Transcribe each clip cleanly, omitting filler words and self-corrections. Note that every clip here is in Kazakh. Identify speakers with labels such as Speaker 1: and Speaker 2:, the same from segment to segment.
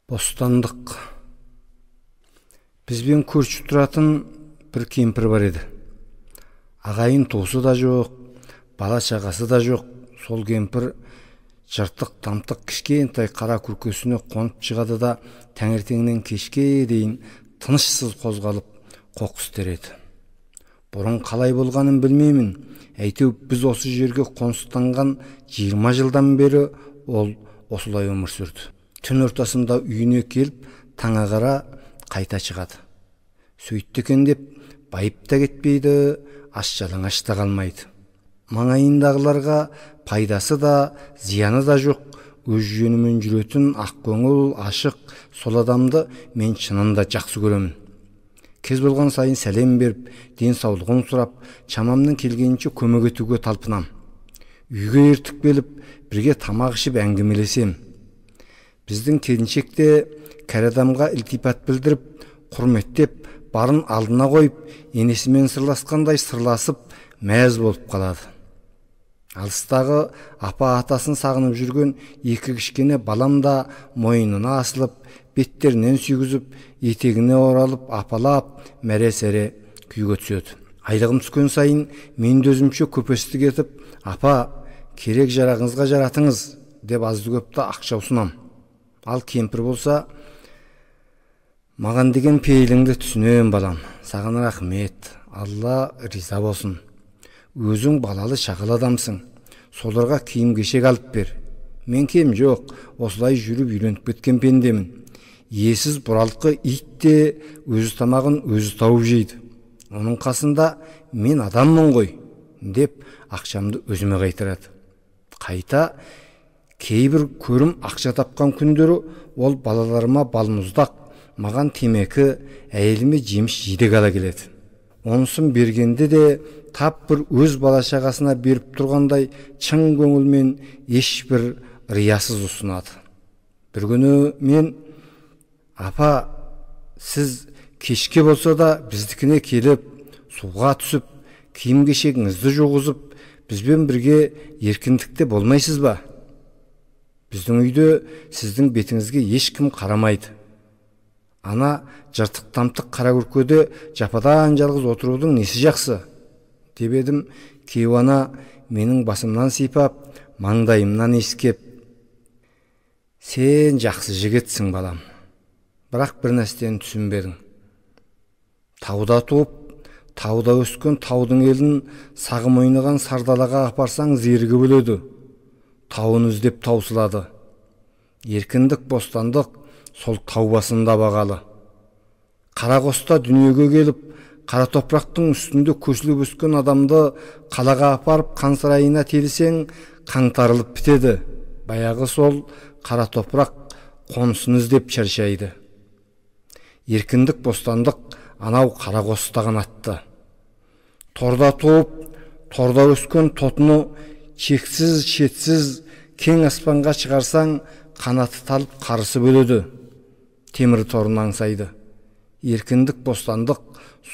Speaker 1: Бостандық. Бізбен көрші тұратын бір кемпір бар еді. Ағайын туысы да жоқ, бала шағасы да жоқ. Сол кемпір жыртық тамтық кішкентай қара күркесіне қонып шығады да таңертеңнен кешке дейін тынышсыз қозғалып қоқыс тереді. Бұрын қалай болғанын білмеймін. Әйтеу біз осы жерге қоныстанған 20 жылдан бері ол осылай өмір сүрді. Түн ортасында үйіне келіп, таңа қара қайта шығады. Сөйтті екен деп байып та кетпейді, аш-жалаңаш та қалмайды. Маңайындағыларға пайдасы да, зияны да жоқ. Өз жөнімен жүретін ақ көңіл, ашық, сол адамды мен шынында жақсы көремін. Кез болған сайын сәлем беріп, денсаулығын сұрап, шамамның келгенінше көмек етуге талпынам. Үйге ертіп келіп, бірге тамақ ішіп әңгімелесем. Біздің келіншек те кәрі адамға ілтипат білдіріп, құрметтеп, барын алдына қойып, енесімен сырласқандай сырласып, мәз болып қалады. Алыстағы апа атасын сағынып жүрген екі кішкене балам да мойнына асылып, беттерінен сүйгізіп, етегіне оралып, апалап, мәре-сәре күйге түседі. Айлығым түскен сайын мен өзімше көпесті кетіп, апа, керек жарағыңызға жаратыңыз деп азды көпті ақша ұсынам. Ал кемпір болса, маған деген пейіліңді түсінем балам, саған рахмет, Алла риза болсын. Өзің балалы шағыл адамсың, соларға киім кешек алып бер. Мен кем жоқ, осылай жүріп үйреніп кеткен пендемін. Иесіз бұралқы ит те өзі тамағын өзі тауып жейді. Оның қасында мен адаммын ғой, деп ақшамды өзіме қайтарады. Қайта кейбір көрім ақша тапқан күндері ол балаларыма балмұздақ, маған темекі, әйеліме жеміс жидек ала келеді. Онысын бергенде де тап бір өз бала шағасына беріп тұрғандай шын көңілмен ешбір риясыз ұсынады. Бір күні мен, апа, сіз кешке болса да біздікіне келіп, суға түсіп, киім кешегіңізді жуғызып, бізбен бірге еркіндікте болмайсыз ба? Біздің үйде сіздің бетіңізге ешкім қарамайды. Ана жыртық тамтық қара күркеде жападан жалғыз отырудың несі жақсы? Деп едім, кейуана менің басымнан сипап, маңдайымнан иіскеп, сен жақсы жігітсің балам, бірақ бір нәрсені түсінбедің. Тауда туып, тауда өскен таудың елін сағым ойнаған сардалаға апарсаң зерігі бөледі. Тауын іздеп таусылады. Еркіндік, бостандық сол тау басында бағалы. Қарақоста дүниеге келіп, қара топырақтың үстінде көсіліп өскен адамды қалаға апарып қан сарайына телісең, қаңтарылып бітеді. Баяғы сол қара топырақ қонысын іздеп шаршайды. Еркіндік, бостандық анау Қарақостаған атты. Торда туып, торда өскен тотыны шексіз, шетсіз, кең аспанға шығарсаң, қанаты талып қарысы бөледі. Темір торын аңсайды. Еркіндік, бостандық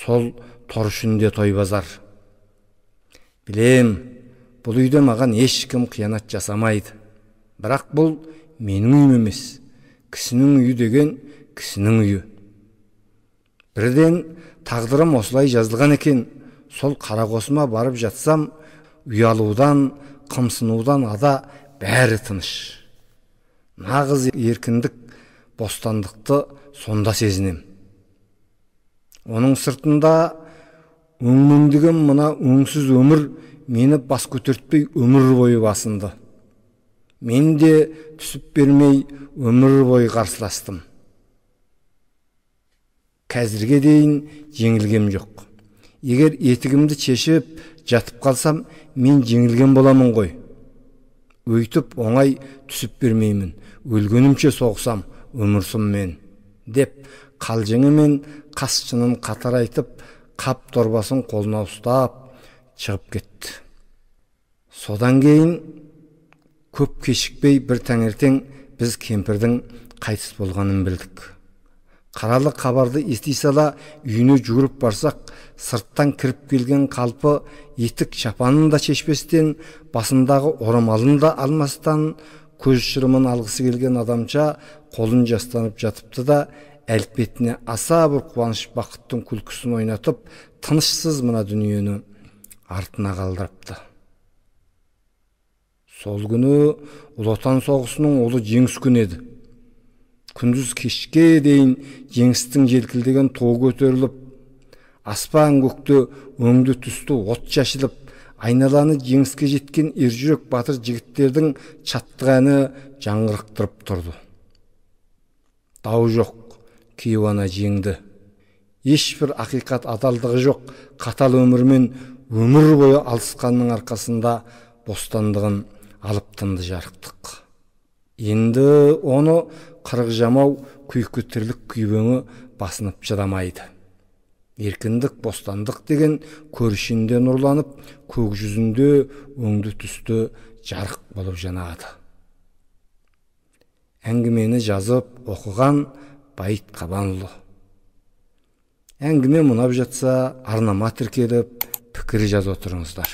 Speaker 1: сол тор үшінде той базар. Білем, бұл үйде маған ешкім қиянат жасамайды. Бірақ бұл менің үйім емес. Кісінің үйі деген кісінің үйі. Бірден тағдырым осылай жазылған екен. Сол Қарақосыма барып жатсам, ұялудан, қымсынудан ада бәрі тыныш. Нағыз еркіндік, бостандықты сонда сезінем. Оның сыртында өңмендіген мына өңсіз өмір мені бас көтертпей өмір бойы басынды. Мен де түсіп бермей өмір бойы қарсыластым. Қазірге дейін жеңілгем жоқ. Егер етігімді шешіп жатып қалсам, мен жеңілген боламын ғой. Өйтіп оңай түсіп бермеймін. Өлгенімше соғсам, өмірсім мен. Деп қалжыңы мен қасшының қатар айтып, қап торбасын қолына ұстап, шығып кетті. Содан кейін көп кешікпей бір таңертең біз кемпірдің қайтыс болғанын білдік. Қаралы хабарды ести сала үйіне жүгіріп барсақ, сырттан кіріп келген қалпы етік шапанын да шешпестен, басындағы орамалын да алмастан, көз шырымын алғысы келген адамша қолын жастанып жатыпты да, әлпетіне аса бір қуаныш бақыттың күлкісін ойнатып, тынышсыз мына дүниені артына қалдырыпты. Сол күні Ұлы Отан соғысының ұлы жеңіс күні еді. Күндіз кешке дейін жеңістің желкілдеген туы көтеріліп, аспан көкте өңді түсті от шашылып, айналаны жеңіске жеткен ержүрек батыр жігіттердің шаттық әні жаңғырықтырып тұрды. Дау жоқ, Кейуана жеңді. Ешбір ақиқат адалдығы жоқ, қатал өмірмен өмір бойы алысқанның арқасында бостандығын алып тынды жарықтық. Енді оны қырық жамау күйкі тірлік күйбеңі басынып жадамайды. Еркіндік, бостандық деген көрішінде нұрланып, көк жүзінде өңді түсті жарық болып жанады. Әңгімені жазып, оқыған Байыт Қабанұлы. Әңгіме мұнап жатса, арнама тіркеліп, пікір жазып отырыңыздар.